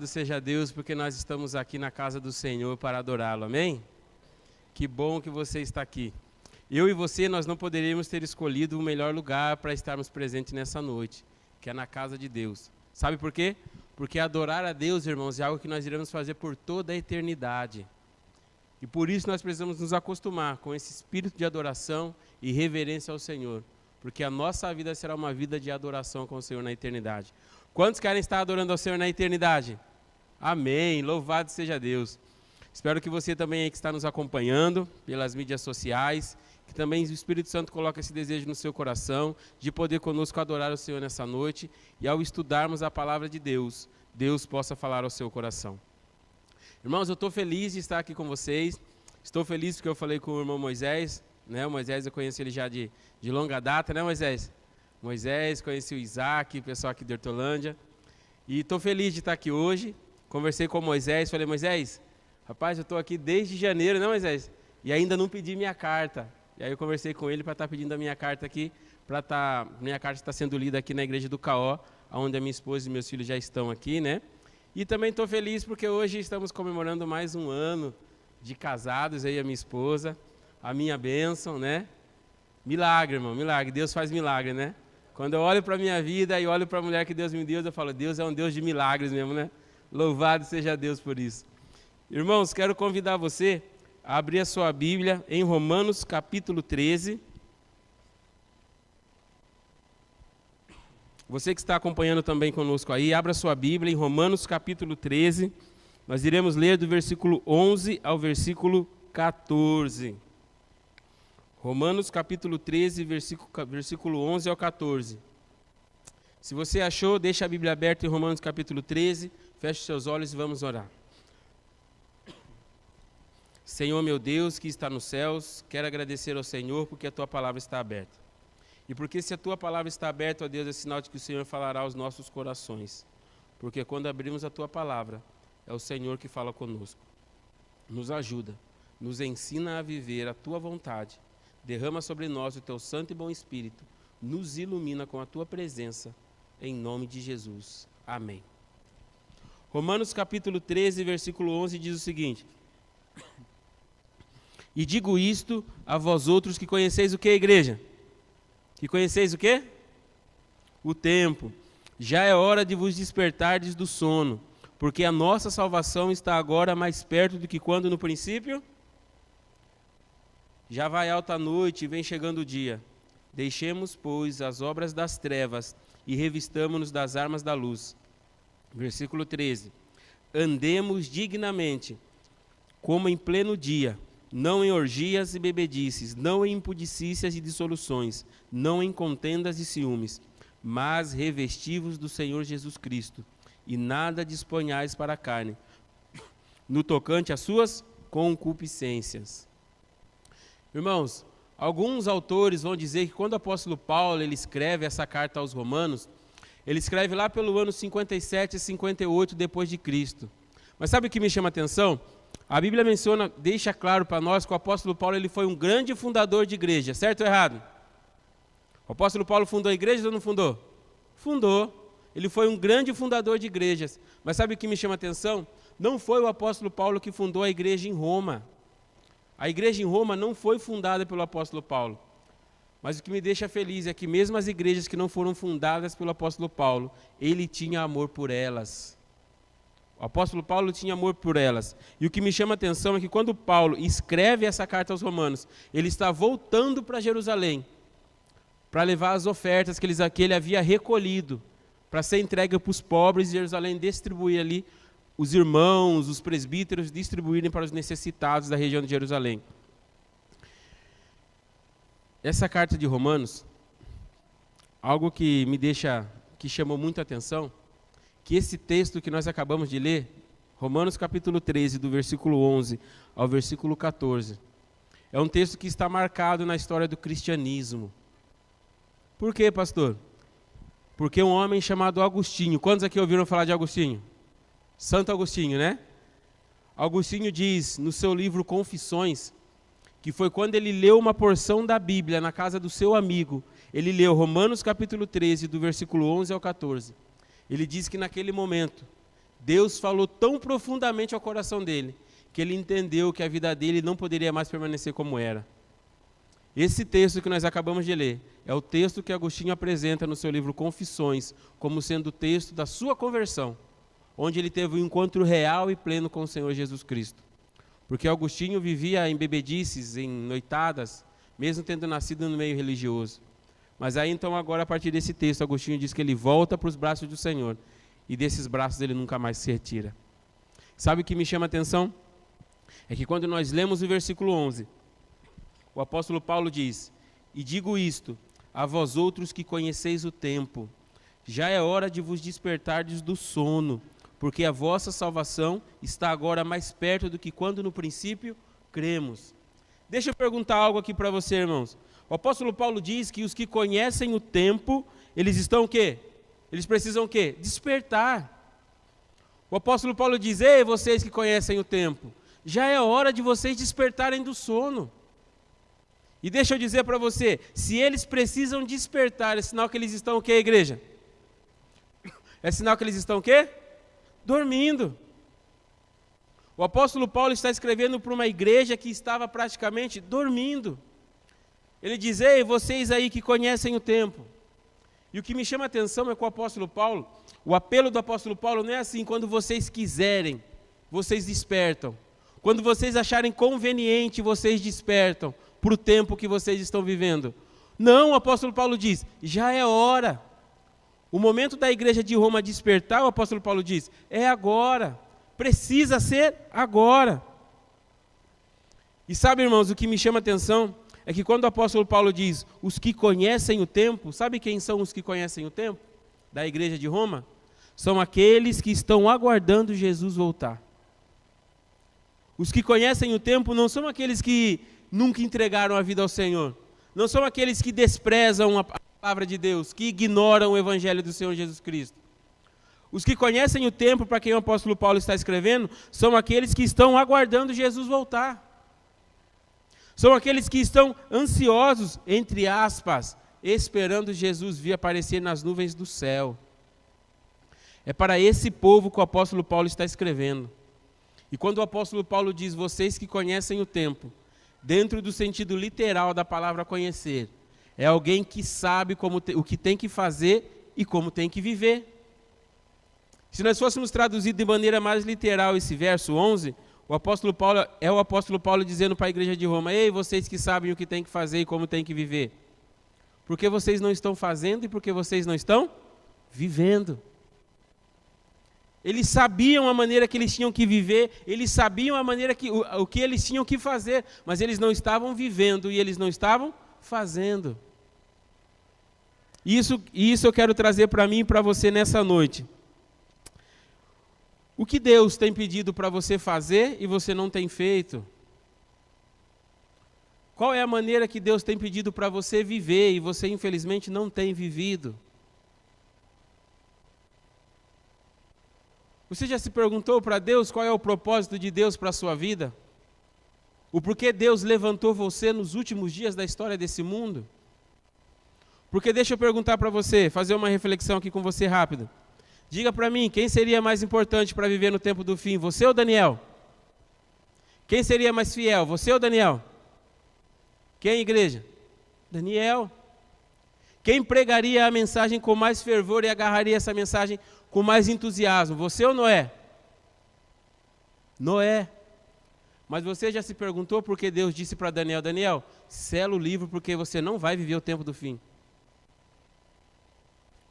Louvado seja Deus, porque nós estamos aqui na casa do Senhor para adorá-lo, amém? Que bom que você está aqui. Eu e você, nós não poderíamos ter escolhido o melhor lugar para estarmos presentes nessa noite, que é na casa de Deus. Sabe por quê? Porque adorar a Deus, irmãos, é algo que nós iremos fazer por toda a eternidade. E por isso nós precisamos nos acostumar com esse espírito de adoração e reverência ao Senhor, porque a nossa vida será uma vida de adoração com o Senhor na eternidade. Quantos querem estar adorando ao Senhor na eternidade? Amém, louvado seja Deus. Espero que você também aí que está nos acompanhando pelas mídias sociais, que também o Espírito Santo coloque esse desejo no seu coração, de poder conosco adorar o Senhor nessa noite, e ao estudarmos a palavra de Deus, Deus possa falar ao seu coração. Irmãos, eu estou feliz de estar aqui com vocês, estou feliz porque eu falei com o irmão Moisés, né? O Moisés eu conheço ele já de longa data, né, Moisés? Moisés, conheci o Isaac, o pessoal aqui de Hortolândia, e estou feliz de estar aqui hoje. Conversei com o Moisés, falei, Moisés, rapaz, eu estou aqui desde janeiro, né, Moisés? E ainda não pedi minha carta. E aí eu conversei com ele para estar pedindo a minha carta aqui, minha carta está sendo lida aqui na igreja do Caó, onde a minha esposa e meus filhos já estão aqui, né? E também estou feliz porque hoje estamos comemorando mais um ano de casados, aí a minha esposa, a minha bênção, né? Milagre, irmão, milagre, Deus faz milagre, né? Quando eu olho para a minha vida e olho para a mulher que Deus me deu, eu falo, Deus é um Deus de milagres mesmo, né? Louvado seja Deus por isso. Irmãos, quero convidar você a abrir a sua Bíblia em Romanos capítulo 13. Você que está acompanhando também conosco aí, abra a sua Bíblia em Romanos capítulo 13. Nós iremos ler do versículo 11 ao versículo 14. Romanos capítulo 13, versículo 11 ao 14. Se você achou, deixa a Bíblia aberta em Romanos capítulo 13, feche seus olhos e vamos orar. Senhor meu Deus, que está nos céus, quero agradecer ao Senhor porque a Tua palavra está aberta. E porque se a Tua palavra está aberta, ó Deus, é sinal de que o Senhor falará aos nossos corações. Porque quando abrimos a Tua palavra, é o Senhor que fala conosco. Nos ajuda, nos ensina a viver a Tua vontade. Derrama sobre nós o Teu santo e bom Espírito, nos ilumina com a Tua presença, em nome de Jesus. Amém. Romanos capítulo 13, versículo 11 diz o seguinte: E digo isto a vós outros que conheceis o que, igreja? Que conheceis o que? O tempo. Já é hora de vos despertardes do sono, porque a nossa salvação está agora mais perto do que quando no princípio? Já vai alta a noite e vem chegando o dia. Deixemos, pois, as obras das trevas e revistamo-nos das armas da luz. Versículo 13. Andemos dignamente, como em pleno dia, não em orgias e bebedices, não em impudicícias e dissoluções, não em contendas e ciúmes, mas revesti-vos do Senhor Jesus Cristo, e nada disponhais para a carne, no tocante às suas concupiscências. Irmãos, alguns autores vão dizer que quando o apóstolo Paulo ele escreve essa carta aos Romanos, ele escreve lá pelo ano 57 e 58 depois de Cristo. Mas sabe o que me chama a atenção? A Bíblia menciona, deixa claro para nós que o apóstolo Paulo ele foi um grande fundador de igreja, certo ou errado? O apóstolo Paulo fundou igrejas ou não fundou? Fundou. Ele foi um grande fundador de igrejas. Mas sabe o que me chama a atenção? Não foi o apóstolo Paulo que fundou a igreja em Roma. A igreja em Roma não foi fundada pelo apóstolo Paulo. Mas o que me deixa feliz é que mesmo as igrejas que não foram fundadas pelo apóstolo Paulo, ele tinha amor por elas. O apóstolo Paulo tinha amor por elas. E o que me chama a atenção é que quando Paulo escreve essa carta aos Romanos, ele está voltando para Jerusalém, para levar as ofertas que ele havia recolhido, para ser entregue para os pobres de Jerusalém, distribuir ali, os irmãos, os presbíteros, distribuírem para os necessitados da região de Jerusalém. Essa carta de Romanos, algo que que chamou muita atenção, que esse texto que nós acabamos de ler, Romanos capítulo 13, do versículo 11 ao versículo 14, é um texto que está marcado na história do cristianismo. Por quê, pastor? Porque um homem chamado Agostinho, quantos aqui ouviram falar de Agostinho? Santo Agostinho, né? Agostinho diz no seu livro Confissões, que foi quando ele leu uma porção da Bíblia na casa do seu amigo, ele leu Romanos capítulo 13, do versículo 11 ao 14. Ele diz que naquele momento, Deus falou tão profundamente ao coração dele, que ele entendeu que a vida dele não poderia mais permanecer como era. Esse texto que nós acabamos de ler é o texto que Agostinho apresenta no seu livro Confissões, como sendo o texto da sua conversão, onde ele teve um encontro real e pleno com o Senhor Jesus Cristo. Porque Agostinho vivia em bebedices, em noitadas, mesmo tendo nascido no meio religioso. Mas aí então agora a partir desse texto, Agostinho diz que ele volta para os braços do Senhor, e desses braços ele nunca mais se retira. Sabe o que me chama a atenção? É que quando nós lemos o versículo 11, o apóstolo Paulo diz: e digo isto, a vós outros que conheceis o tempo, já é hora de vos despertardes do sono, porque a vossa salvação está agora mais perto do que quando no princípio cremos. Deixa eu perguntar algo aqui para você, irmãos. O apóstolo Paulo diz que os que conhecem o tempo, eles estão o quê? Eles precisam o quê? Despertar. O apóstolo Paulo diz: ei, vocês que conhecem o tempo, já é hora de vocês despertarem do sono. E deixa eu dizer para você, se eles precisam despertar, é sinal que eles estão o quê, igreja? É sinal que eles estão o quê? Dormindo. O apóstolo Paulo está escrevendo para uma igreja que estava praticamente dormindo. Ele diz: ei, vocês aí que conhecem o tempo. E o que me chama a atenção é que o apóstolo Paulo, o apelo do apóstolo Paulo não é assim: quando vocês quiserem, vocês despertam. Quando vocês acharem conveniente, vocês despertam para o tempo que vocês estão vivendo. Não, o apóstolo Paulo diz: já é hora. O momento da igreja de Roma despertar, o apóstolo Paulo diz, é agora. Precisa ser agora. E sabe, irmãos, o que me chama a atenção é que quando o apóstolo Paulo diz os que conhecem o tempo, sabe quem são os que conhecem o tempo da igreja de Roma? São aqueles que estão aguardando Jesus voltar. Os que conhecem o tempo não são aqueles que nunca entregaram a vida ao Senhor. Não são aqueles que desprezam a palavra de Deus, que ignoram o evangelho do Senhor Jesus Cristo. Os que conhecem o tempo, para quem o apóstolo Paulo está escrevendo, são aqueles que estão aguardando Jesus voltar. São aqueles que estão ansiosos, entre aspas, esperando Jesus vir aparecer nas nuvens do céu. É para esse povo que o apóstolo Paulo está escrevendo. E quando o apóstolo Paulo diz, vocês que conhecem o tempo, dentro do sentido literal da palavra conhecer, é alguém que sabe o que tem que fazer e como tem que viver. Se nós fôssemos traduzir de maneira mais literal esse verso 11, o apóstolo Paulo dizendo para a igreja de Roma: ei, vocês que sabem o que tem que fazer e como tem que viver, porque vocês não estão fazendo e porque vocês não estão vivendo. Eles sabiam a maneira que eles tinham que viver, eles sabiam a maneira o que eles tinham que fazer, mas eles não estavam vivendo e eles não estavam fazendo. Isso eu quero trazer para mim e para você nessa noite. O que Deus tem pedido para você fazer e você não tem feito? Qual é a maneira que Deus tem pedido para você viver e você infelizmente não tem vivido? Você já se perguntou para Deus qual é o propósito de Deus para a sua vida? O porquê Deus levantou você nos últimos dias da história desse mundo? Porque deixa eu perguntar para você, fazer uma reflexão aqui com você rápido. Diga para mim, quem seria mais importante para viver no tempo do fim, você ou Daniel? Quem seria mais fiel, você ou Daniel? Quem, igreja? Daniel. Quem pregaria a mensagem com mais fervor e agarraria essa mensagem com mais entusiasmo, você ou Noé? Noé. Mas você já se perguntou por que Deus disse para Daniel: Daniel, sela o livro porque você não vai viver o tempo do fim.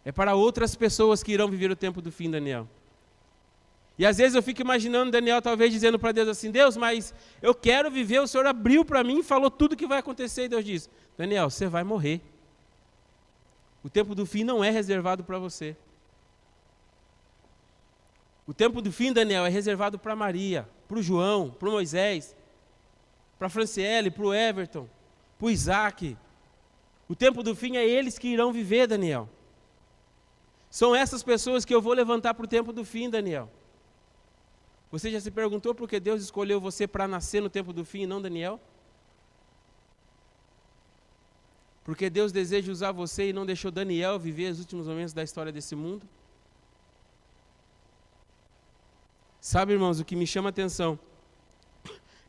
É para outras pessoas que irão viver o tempo do fim, Daniel. E às vezes eu fico imaginando Daniel talvez dizendo para Deus assim: Deus, mas eu quero viver, o Senhor abriu para mim e falou tudo o que vai acontecer. E Deus diz: Daniel, você vai morrer. O tempo do fim não é reservado para você. O tempo do fim, Daniel, é reservado para Maria, para o João, para o Moisés, para a Franciele, para o Everton, para o Isaac. O tempo do fim é eles que irão viver, Daniel. São essas pessoas que eu vou levantar para o tempo do fim, Daniel. Você já se perguntou por que Deus escolheu você para nascer no tempo do fim e não Daniel? Porque Deus deseja usar você e não deixou Daniel viver os últimos momentos da história desse mundo? Sabe, irmãos, o que me chama a atenção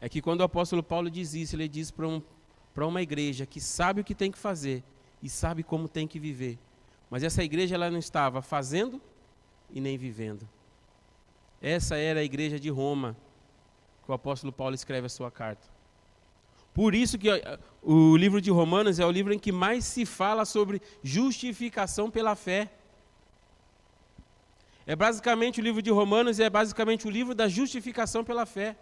é que quando o apóstolo Paulo diz isso, ele diz para uma igreja que sabe o que tem que fazer e sabe como tem que viver. Mas essa igreja ela não estava fazendo e nem vivendo. Essa era a igreja de Roma, que o apóstolo Paulo escreve a sua carta. Por isso que o livro de Romanos é o livro em que mais se fala sobre justificação pela fé. É basicamente o livro de Romanos, é basicamente o livro da justificação pela fé.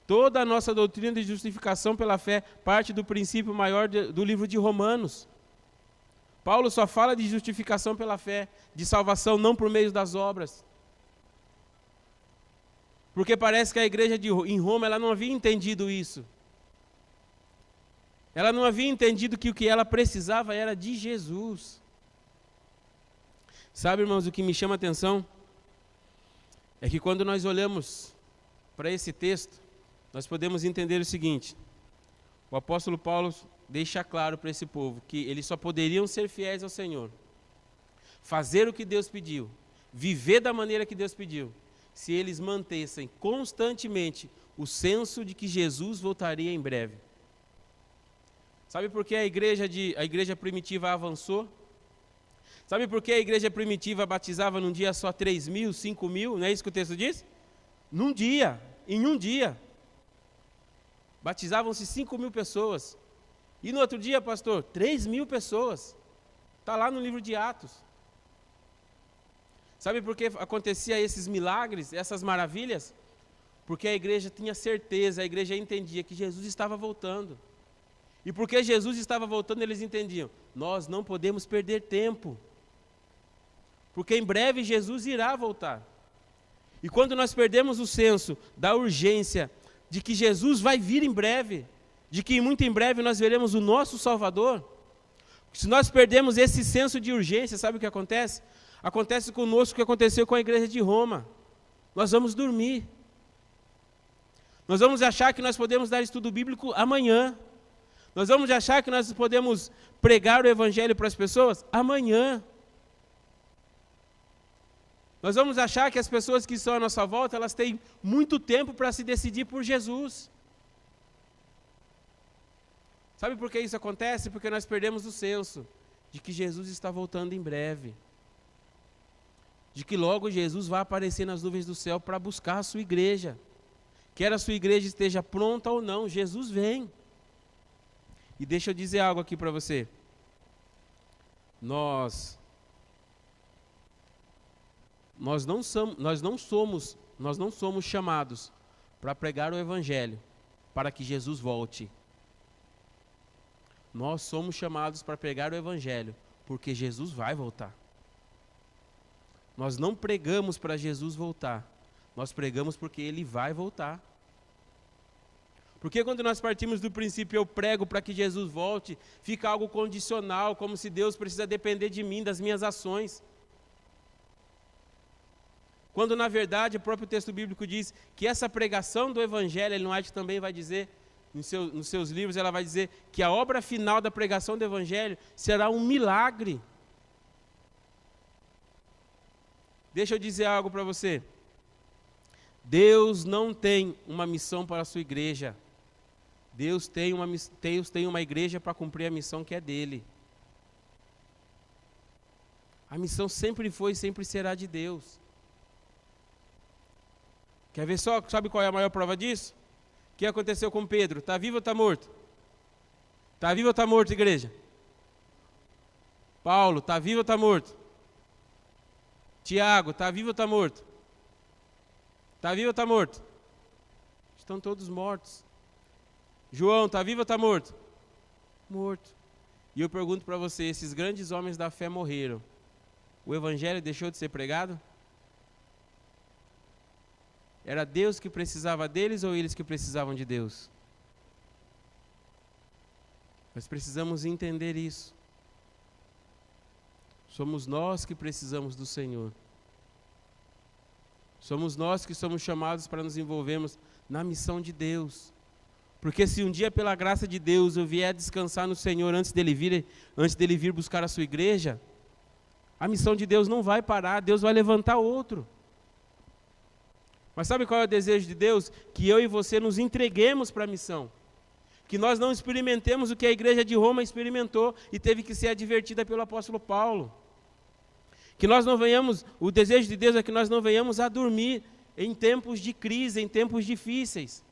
Toda a nossa doutrina de justificação pela fé parte do princípio maior do livro de Romanos. Paulo só fala de justificação pela fé, de salvação não por meio das obras. Porque parece que a igreja em Roma ela não havia entendido isso. Ela não havia entendido que o que ela precisava era de Jesus. Sabe, irmãos, o que me chama a atenção é que quando nós olhamos para esse texto, nós podemos entender o seguinte: o apóstolo Paulo deixa claro para esse povo que eles só poderiam ser fiéis ao Senhor, fazer o que Deus pediu, viver da maneira que Deus pediu, se eles mantessem constantemente o senso de que Jesus voltaria em breve. Sabe por que a igreja primitiva avançou? Sabe por que a igreja primitiva batizava num dia só 3.000, 5.000? Não é isso que o texto diz? Num dia, em um dia. Batizavam-se 5.000 pessoas. E no outro dia, pastor, 3.000 pessoas. Está lá no livro de Atos. Sabe por que acontecia esses milagres, essas maravilhas? Porque a igreja tinha certeza, a igreja entendia que Jesus estava voltando. E porque Jesus estava voltando, eles entendiam: nós não podemos perder tempo. Porque em breve Jesus irá voltar. E quando nós perdemos o senso da urgência de que Jesus vai vir em breve, de que muito em breve nós veremos o nosso Salvador, se nós perdemos esse senso de urgência, sabe o que acontece? Acontece conosco o que aconteceu com a igreja de Roma. Nós vamos dormir. Nós vamos achar que nós podemos dar estudo bíblico amanhã. Nós vamos achar que nós podemos pregar o evangelho para as pessoas amanhã. Nós vamos achar que as pessoas que estão à nossa volta, elas têm muito tempo para se decidir por Jesus. Sabe por que isso acontece? Porque nós perdemos o senso de que Jesus está voltando em breve. De que logo Jesus vai aparecer nas nuvens do céu para buscar a sua igreja. Quer a sua igreja esteja pronta ou não, Jesus vem. E deixa eu dizer algo aqui para você. Nós não somos chamados para pregar o evangelho para que Jesus volte. Nós somos chamados para pregar o evangelho porque Jesus vai voltar. Nós não pregamos para Jesus voltar, nós pregamos porque Ele vai voltar. Porque quando nós partimos do princípio eu prego para que Jesus volte, fica algo condicional, como se Deus precisa depender de mim, das minhas ações. Quando na verdade o próprio texto bíblico diz que essa pregação do evangelho, Ellen White também vai dizer, nos seus livros ela vai dizer que a obra final da pregação do evangelho será um milagre. Deixa eu dizer algo para você. Deus não tem uma missão para a sua igreja. Deus tem uma igreja para cumprir a missão que é dele. A missão sempre foi e sempre será de Deus. Quer ver só? Sabe qual é a maior prova disso? O que aconteceu com Pedro? Está vivo ou está morto? Está vivo ou está morto, igreja? Paulo, está vivo ou está morto? Tiago, está vivo ou está morto? Está vivo ou está morto? Estão todos mortos. João, está vivo ou está morto? Morto. E eu pergunto para você, esses grandes homens da fé morreram. O evangelho deixou de ser pregado? Era Deus que precisava deles ou eles que precisavam de Deus? Nós precisamos entender isso. Somos nós que precisamos do Senhor. Somos nós que somos chamados para nos envolvermos na missão de Deus. Porque se um dia, pela graça de Deus, eu vier descansar no Senhor antes dele vir buscar a sua igreja, a missão de Deus não vai parar, Deus vai levantar outro. Mas sabe qual é o desejo de Deus? Que eu e você nos entreguemos para a missão. Que nós não experimentemos o que a igreja de Roma experimentou e teve que ser advertida pelo apóstolo Paulo. Que nós não venhamos, o desejo de Deus é que nós não venhamos a dormir em tempos de crise, em tempos difíceis.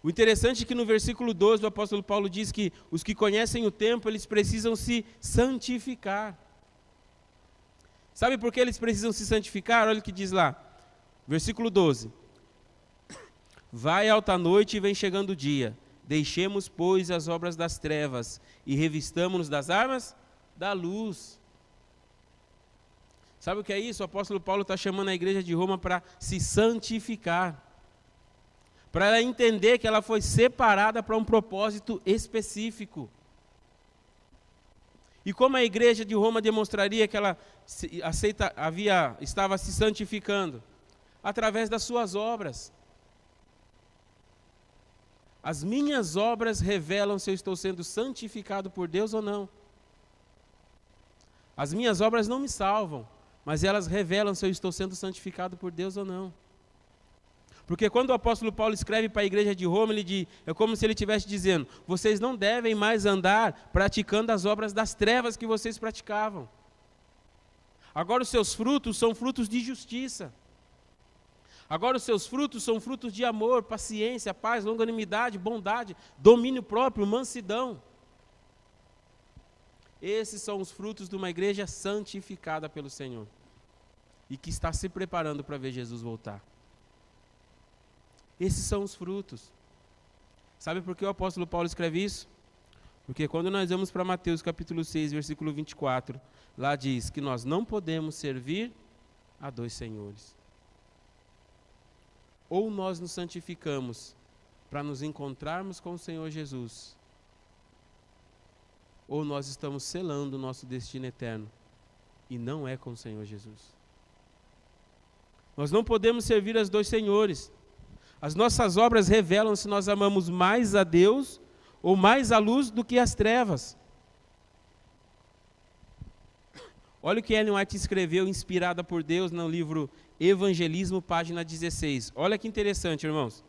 O interessante é que no versículo 12 o apóstolo Paulo diz que os que conhecem o tempo, eles precisam se santificar. Sabe por que eles precisam se santificar? Olha o que diz lá, versículo 12. Vai alta a noite e vem chegando o dia. Deixemos, pois, as obras das trevas e revistamo-nos das armas da luz. Sabe o que é isso? O apóstolo Paulo está chamando a igreja de Roma para se santificar. Para ela entender que ela foi separada para um propósito específico. E como a igreja de Roma demonstraria que ela estava se santificando? Através das suas obras. As minhas obras revelam se eu estou sendo santificado por Deus ou não. As minhas obras não me salvam, mas elas revelam se eu estou sendo santificado por Deus ou não. Porque quando o apóstolo Paulo escreve para a igreja de Roma, é como se ele estivesse dizendo, vocês não devem mais andar praticando as obras das trevas que vocês praticavam. Agora os seus frutos são frutos de justiça. Agora os seus frutos são frutos de amor, paciência, paz, longanimidade, bondade, domínio próprio, mansidão. Esses são os frutos de uma igreja santificada pelo Senhor. E que está se preparando para ver Jesus voltar. Esses são os frutos. Sabe por que o apóstolo Paulo escreve isso? Porque quando nós vamos para Mateus capítulo 6, versículo 24, lá diz que nós não podemos servir a dois senhores. Ou nós nos santificamos para nos encontrarmos com o Senhor Jesus, ou nós estamos selando o nosso destino eterno, e não é com o Senhor Jesus. Nós não podemos servir a dois senhores. As nossas obras revelam se nós amamos mais a Deus ou mais a luz do que as trevas. Olha o que Ellen White escreveu, inspirada por Deus, no livro Evangelismo, página 16. Olha que interessante, irmãos.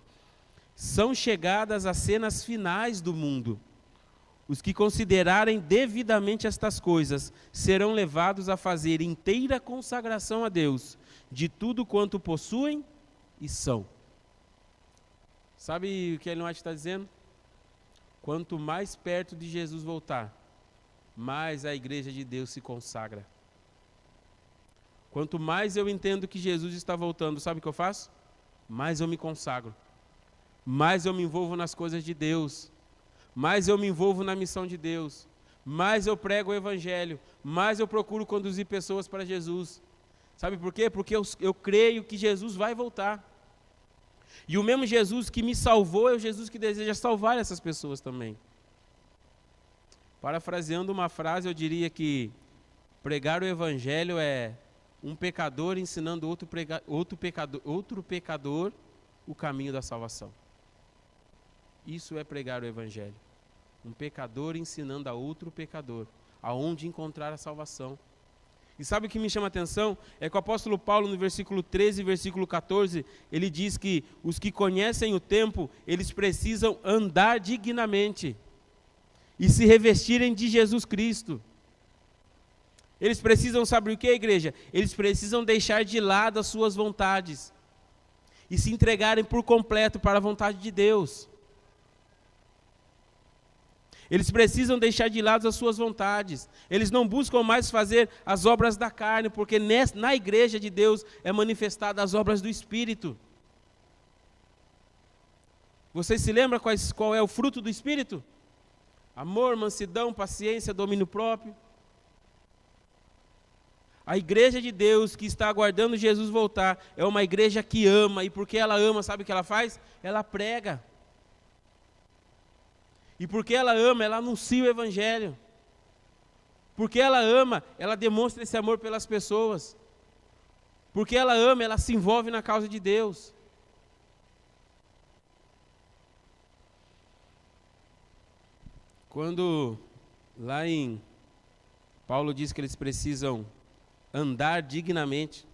São chegadas as cenas finais do mundo. Os que considerarem devidamente estas coisas serão levados a fazer inteira consagração a Deus, de tudo quanto possuem e são. Sabe o que Ellen White está dizendo? Quanto mais perto de Jesus voltar, mais a igreja de Deus se consagra. Quanto mais eu entendo que Jesus está voltando, sabe o que eu faço? Mais eu me consagro. Mais eu me envolvo nas coisas de Deus. Mais eu me envolvo na missão de Deus. Mais eu prego o evangelho. Mais eu procuro conduzir pessoas para Jesus. Sabe por quê? Porque eu creio que Jesus vai voltar. E o mesmo Jesus que me salvou é o Jesus que deseja salvar essas pessoas também. Parafraseando uma frase, eu diria que pregar o evangelho é um pecador ensinando outro pecador o caminho da salvação. Isso é pregar o evangelho. Um pecador ensinando a outro pecador aonde encontrar a salvação. E sabe o que me chama a atenção? É que o apóstolo Paulo, no versículo 13 e versículo 14, ele diz que os que conhecem o tempo, eles precisam andar dignamente e se revestirem de Jesus Cristo. Eles precisam, sabe o que, igreja? Eles precisam deixar de lado as suas vontades e se entregarem por completo para a vontade de Deus. Eles precisam deixar de lado as suas vontades. Eles não buscam mais fazer as obras da carne, porque na igreja de Deus é manifestada as obras do Espírito. Vocês se lembram qual é o fruto do Espírito? Amor, mansidão, paciência, domínio próprio. A igreja de Deus que está aguardando Jesus voltar é uma igreja que ama, e porque ela ama, sabe o que ela faz? Ela prega. E porque ela ama, ela anuncia o evangelho. Porque ela ama, ela demonstra esse amor pelas pessoas. Porque ela ama, ela se envolve na causa de Deus. Quando lá em Paulo diz que eles precisam andar dignamente,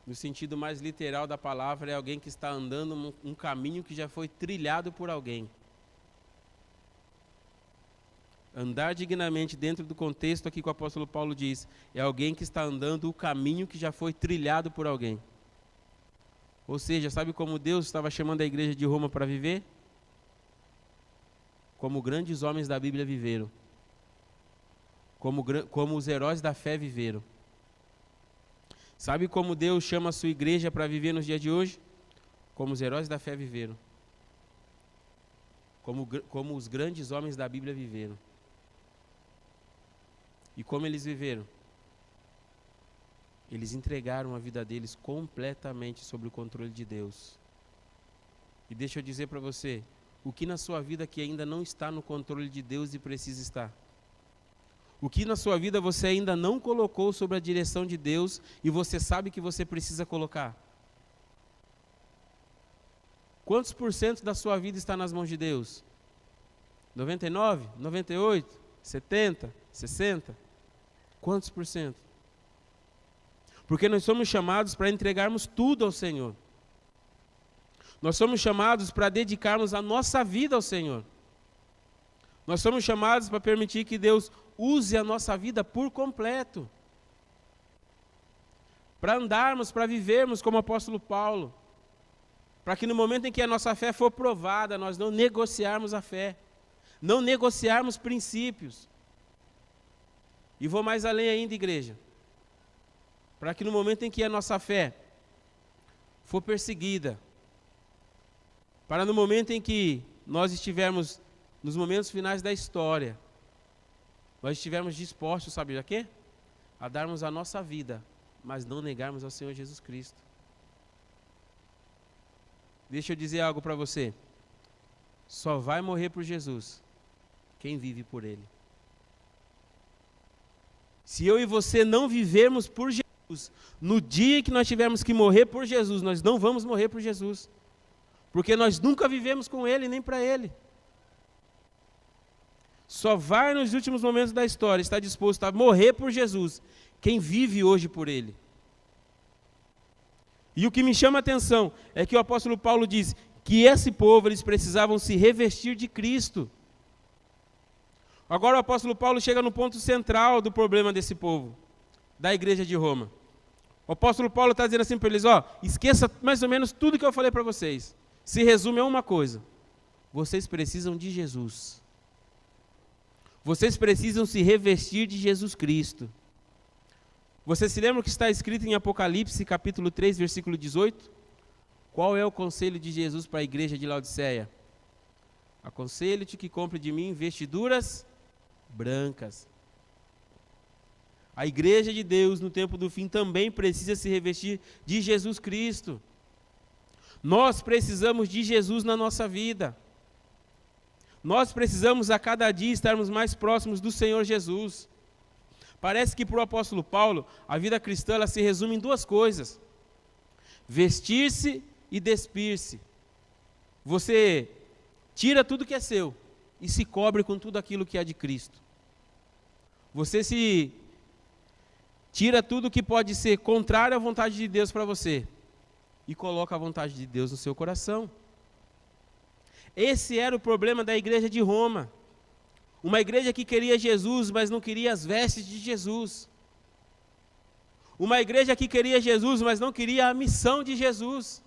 no sentido mais literal da palavra, é alguém que está andando um caminho que já foi trilhado por alguém. Andar dignamente dentro do contexto aqui que o apóstolo Paulo diz, é alguém que está andando o caminho que já foi trilhado por alguém. Ou seja, sabe como Deus estava chamando a igreja de Roma para viver? Como grandes homens da Bíblia viveram. Como os heróis da fé viveram. Sabe como Deus chama a sua igreja para viver nos dias de hoje? Como os heróis da fé viveram. Como os grandes homens da Bíblia viveram. E como eles viveram? Eles entregaram a vida deles completamente sob o controle de Deus. E deixa eu dizer para você, o que na sua vida que ainda não está no controle de Deus e precisa estar? O que na sua vida você ainda não colocou sob a direção de Deus e você sabe que você precisa colocar? Quantos por cento da sua vida está nas mãos de Deus? 99? 98? 70? 60? Quantos por cento? Porque nós somos chamados para entregarmos tudo ao Senhor. Nós somos chamados para dedicarmos a nossa vida ao Senhor. Nós somos chamados para permitir que Deus use a nossa vida por completo. Para andarmos, para vivermos como o apóstolo Paulo. Para que no momento em que a nossa fé for provada, nós não negociarmos a fé. Não negociarmos princípios. E vou mais além ainda, igreja. Para que no momento em que a nossa fé for perseguida, para no momento em que nós estivermos nos momentos finais da história, nós estivermos dispostos, sabe a quê? A darmos a nossa vida, mas não negarmos ao Senhor Jesus Cristo. Deixa eu dizer algo para você. Só vai morrer por Jesus quem vive por Ele. Se eu e você não vivermos por Jesus, no dia que nós tivermos que morrer por Jesus, nós não vamos morrer por Jesus. Porque nós nunca vivemos com Ele, nem para Ele. Só vai nos últimos momentos da história estar disposto a morrer por Jesus quem vive hoje por Ele. E o que me chama a atenção é que o apóstolo Paulo diz que esse povo, eles precisavam se revestir de Cristo. Agora o apóstolo Paulo chega no ponto central do problema desse povo, da igreja de Roma. O apóstolo Paulo está dizendo assim para eles, esqueça mais ou menos tudo que eu falei para vocês. Se resume a uma coisa, vocês precisam de Jesus. Vocês precisam se revestir de Jesus Cristo. Você se lembra o que está escrito em Apocalipse, capítulo 3, versículo 18? Qual é o conselho de Jesus para a igreja de Laodiceia? Aconselho-te que compre de mim vestiduras brancas. A igreja de Deus no tempo do fim também precisa se revestir de Jesus Cristo. Nós precisamos de Jesus na nossa vida. Nós precisamos a cada dia estarmos mais próximos do Senhor Jesus. Parece que para o apóstolo Paulo, a vida cristã ela se resume em duas coisas: vestir-se e despir-se. Você tira tudo que é seu e se cobre com tudo aquilo que é de Cristo. Você se tira tudo que pode ser contrário à vontade de Deus para você e coloca a vontade de Deus no seu coração. Esse era o problema da igreja de Roma. Uma igreja que queria Jesus, mas não queria as vestes de Jesus. Uma igreja que queria Jesus, mas não queria a missão de Jesus.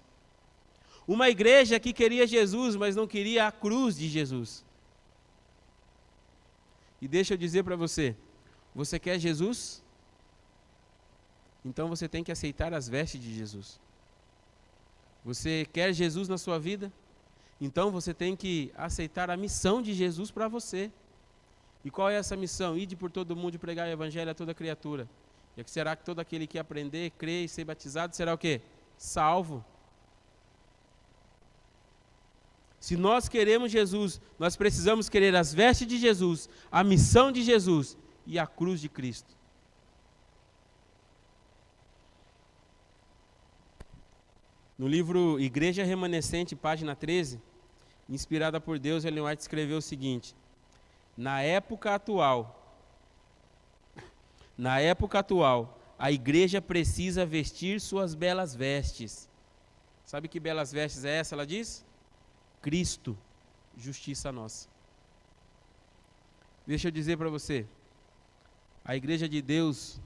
Uma igreja que queria Jesus, mas não queria a cruz de Jesus. E deixa eu dizer para você, você quer Jesus? Então você tem que aceitar as vestes de Jesus. Você quer Jesus na sua vida? Então você tem que aceitar a missão de Jesus para você. E qual é essa missão? Ide por todo mundo e pregar o evangelho a toda criatura. E será que todo aquele que aprender, crer e ser batizado será o quê? Salvo. Se nós queremos Jesus, nós precisamos querer as vestes de Jesus, a missão de Jesus e a cruz de Cristo. No livro Igreja Remanescente, página 13, inspirada por Deus, Ellen White escreveu o seguinte: na época atual, a igreja precisa vestir suas belas vestes. Sabe que belas vestes é essa? Ela diz: Cristo, justiça nossa. Deixa eu dizer para você, a igreja de Deus,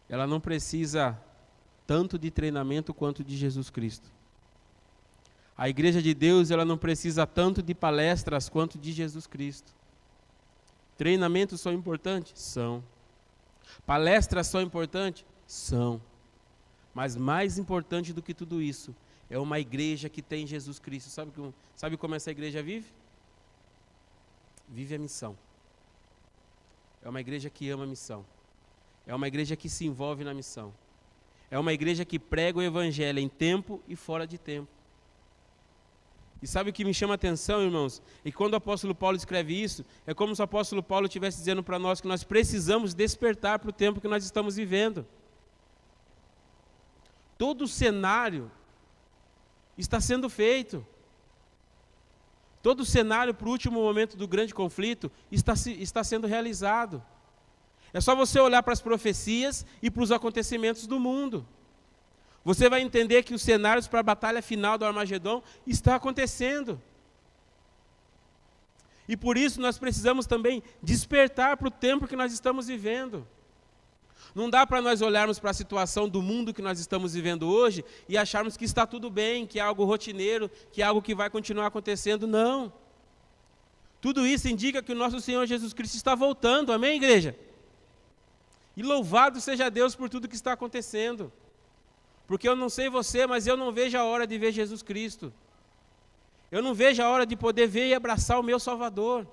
ela não precisa tanto de treinamento quanto de Jesus Cristo. A igreja de Deus, ela não precisa tanto de palestras quanto de Jesus Cristo. Treinamentos são importantes? São. Palestras são importantes? São. Mas mais importante do que tudo isso, é uma igreja que tem Jesus Cristo. Sabe como essa igreja vive? Vive a missão. É uma igreja que ama a missão. É uma igreja que se envolve na missão. É uma igreja que prega o evangelho em tempo e fora de tempo. E sabe o que me chama a atenção, irmãos? E quando o apóstolo Paulo escreve isso, é como se o apóstolo Paulo estivesse dizendo para nós que nós precisamos despertar para o tempo que nós estamos vivendo. Todo o cenário está sendo feito. Todo o cenário para o último momento do grande conflito está sendo realizado. É só você olhar para as profecias e para os acontecimentos do mundo. Você vai entender que os cenários para a batalha final do Armagedon está acontecendo. E por isso nós precisamos também despertar para o tempo que nós estamos vivendo. Não dá para nós olharmos para a situação do mundo que nós estamos vivendo hoje e acharmos que está tudo bem, que é algo rotineiro, que é algo que vai continuar acontecendo. Não. Tudo isso indica que o nosso Senhor Jesus Cristo está voltando. Amém, igreja? E louvado seja Deus por tudo que está acontecendo. Porque eu não sei você, mas eu não vejo a hora de ver Jesus Cristo. Eu não vejo a hora de poder ver e abraçar o meu Salvador.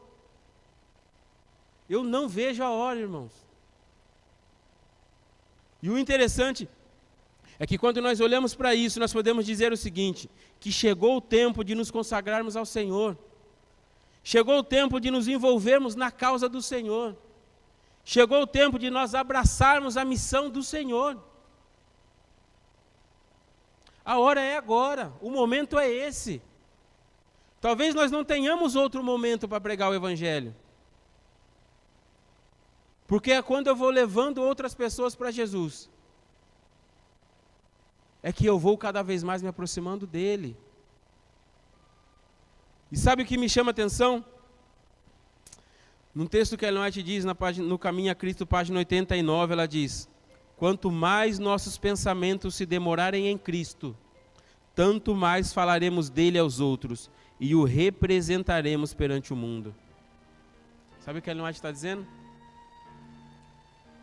Eu não vejo a hora, irmãos. E o interessante é que quando nós olhamos para isso, nós podemos dizer o seguinte, que chegou o tempo de nos consagrarmos ao Senhor. Chegou o tempo de nos envolvermos na causa do Senhor. Chegou o tempo de nós abraçarmos a missão do Senhor. A hora é agora, o momento é esse. Talvez nós não tenhamos outro momento para pregar o Evangelho. Porque é quando eu vou levando outras pessoas para Jesus, é que eu vou cada vez mais me aproximando dele. E sabe o que me chama a atenção? Num texto que a Ellen White diz, no Caminho a Cristo, página 89, ela diz: quanto mais nossos pensamentos se demorarem em Cristo, tanto mais falaremos dele aos outros e o representaremos perante o mundo. Sabe o que a Ellen White está dizendo?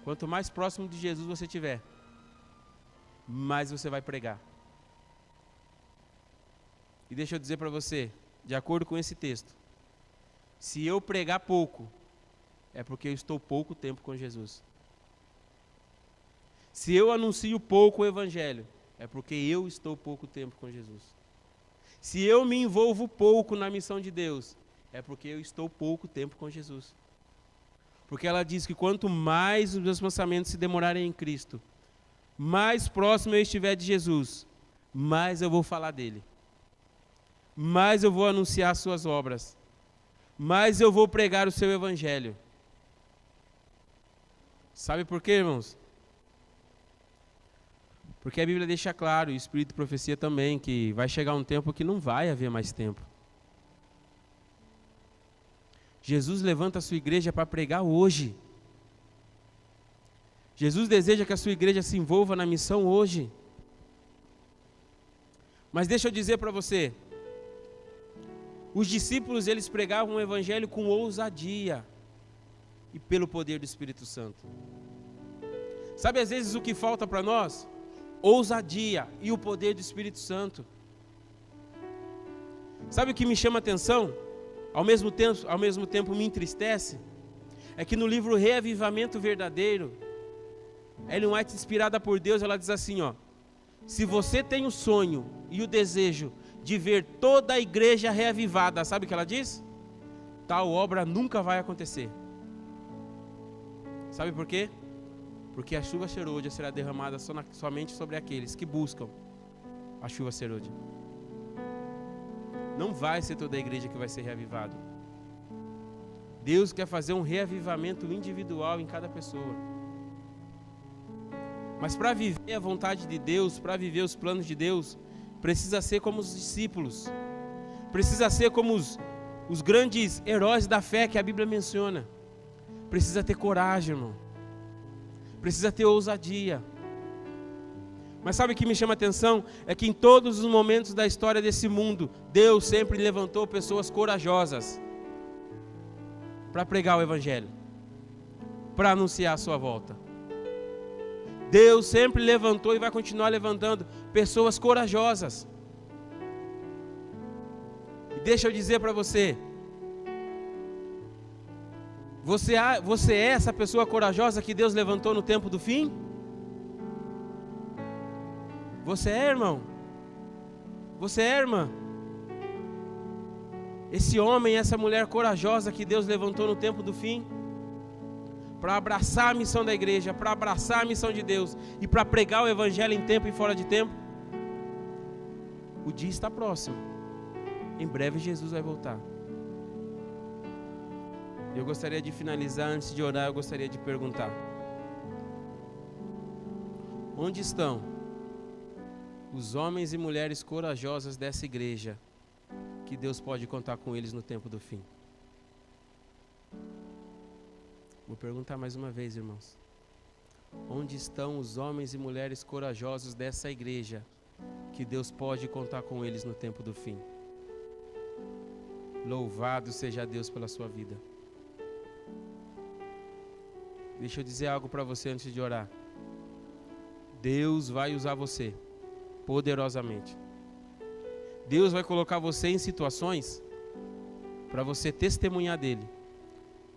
Quanto mais próximo de Jesus você estiver, mais você vai pregar. E deixa eu dizer para você, de acordo com esse texto, se eu pregar pouco, é porque eu estou pouco tempo com Jesus. Se eu anuncio pouco o Evangelho, é porque eu estou pouco tempo com Jesus. Se eu me envolvo pouco na missão de Deus, é porque eu estou pouco tempo com Jesus. Porque ela diz que quanto mais os meus pensamentos se demorarem em Cristo, mais próximo eu estiver de Jesus, mais eu vou falar dele. Mais eu vou anunciar as suas obras. Mais eu vou pregar o seu Evangelho. Sabe por quê, irmãos? Porque a Bíblia deixa claro, e o Espírito de Profecia também, que vai chegar um tempo que não vai haver mais tempo. Jesus levanta a sua igreja para pregar hoje. Jesus deseja que a sua igreja se envolva na missão hoje. Mas deixa eu dizer para você, os discípulos, eles pregavam o Evangelho com ousadia e pelo poder do Espírito Santo. Sabe às vezes o que falta para nós? Ousadia e o poder do Espírito Santo. Sabe o que me chama a atenção? Ao mesmo tempo me entristece, é que no livro Reavivamento Verdadeiro, Ellen White, inspirada por Deus, ela diz assim, ó: se você tem o sonho e o desejo de ver toda a igreja reavivada, sabe o que ela diz? Tal obra nunca vai acontecer. Sabe por quê? Porque a chuva serôdia será derramada somente sobre aqueles que buscam a chuva serôdia. Não vai ser toda a igreja que vai ser reavivada. Deus quer fazer um reavivamento individual em cada pessoa. Mas para viver a vontade de Deus, para viver os planos de Deus, precisa ser como os discípulos, precisa ser como os grandes heróis da fé que a Bíblia menciona. Precisa ter coragem, irmão. Precisa ter ousadia. Mas sabe o que me chama a atenção? É que em todos os momentos da história desse mundo, Deus sempre levantou pessoas corajosas para pregar o Evangelho, para anunciar a sua volta. Deus sempre levantou e vai continuar levantando pessoas corajosas. E deixa eu dizer para você, você é essa pessoa corajosa que Deus levantou no tempo do fim? Você é, irmão? Você é, irmã? Esse homem, essa mulher corajosa que Deus levantou no tempo do fim, para abraçar a missão da igreja, para abraçar a missão de Deus e para pregar o Evangelho em tempo e fora de tempo. O dia está próximo. Em breve Jesus vai voltar. Eu gostaria de finalizar, antes de orar, eu gostaria de perguntar: onde estão os homens e mulheres corajosos dessa igreja, que Deus pode contar com eles no tempo do fim? Vou perguntar mais uma vez, irmãos. Onde estão os homens e mulheres corajosos dessa igreja, que Deus pode contar com eles no tempo do fim? Louvado seja Deus pela sua vida. Deixa eu dizer algo para você antes de orar. Deus vai usar você poderosamente. Deus vai colocar você em situações para você testemunhar dele,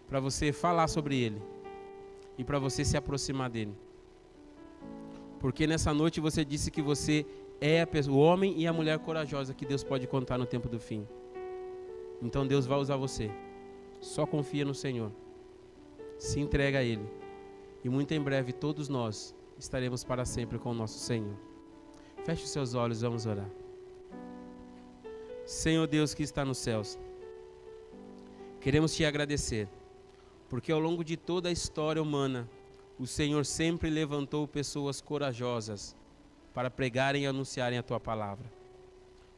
para você falar sobre ele e para você se aproximar dele. Porque nessa noite você disse que você é o homem e a mulher corajosa que Deus pode contar no tempo do fim. Então Deus vai usar você. Só confia no Senhor. Se entrega a Ele. E muito em breve todos nós estaremos para sempre com o nosso Senhor. Feche os seus olhos, vamos orar. Senhor Deus que está nos céus, queremos te agradecer, porque ao longo de toda a história humana, o Senhor sempre levantou pessoas corajosas para pregarem e anunciarem a tua palavra.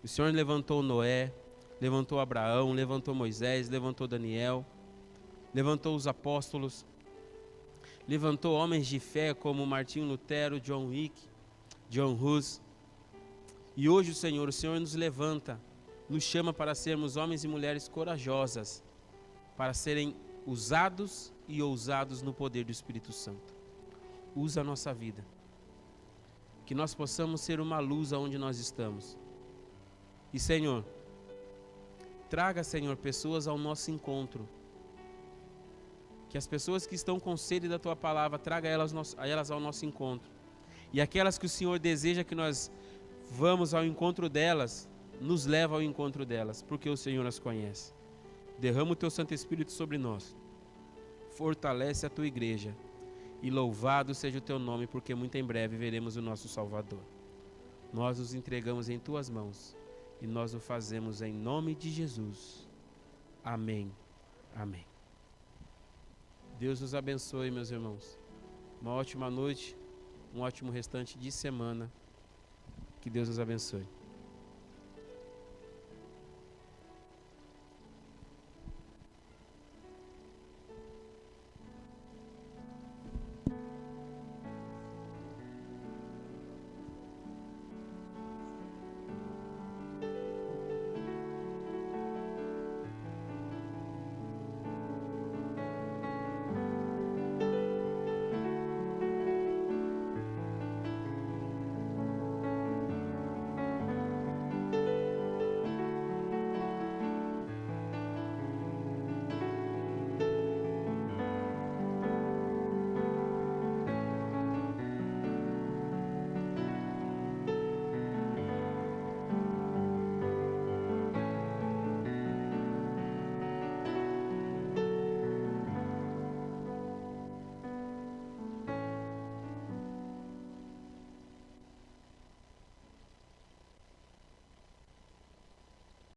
O Senhor levantou Noé, levantou Abraão, levantou Moisés, levantou Daniel, levantou os apóstolos, levantou homens de fé como Martinho Lutero, John Wick, John Hus. E hoje o Senhor nos levanta, nos chama para sermos homens e mulheres corajosas, para serem usados e ousados no poder do Espírito Santo. Usa a nossa vida, que nós possamos ser uma luz aonde nós estamos. E Senhor, traga, Senhor, pessoas ao nosso encontro. Que as pessoas que estão com sede da Tua palavra, traga elas ao nosso encontro. E aquelas que o Senhor deseja que nós vamos ao encontro delas, nos leva ao encontro delas, porque o Senhor as conhece. Derrama o Teu Santo Espírito sobre nós. Fortalece a Tua igreja. E louvado seja o Teu nome, porque muito em breve veremos o nosso Salvador. Nós nos entregamos em Tuas mãos. E nós o fazemos em nome de Jesus. Amém. Amém. Deus nos abençoe, meus irmãos. Uma ótima noite, um ótimo restante de semana. Que Deus nos abençoe.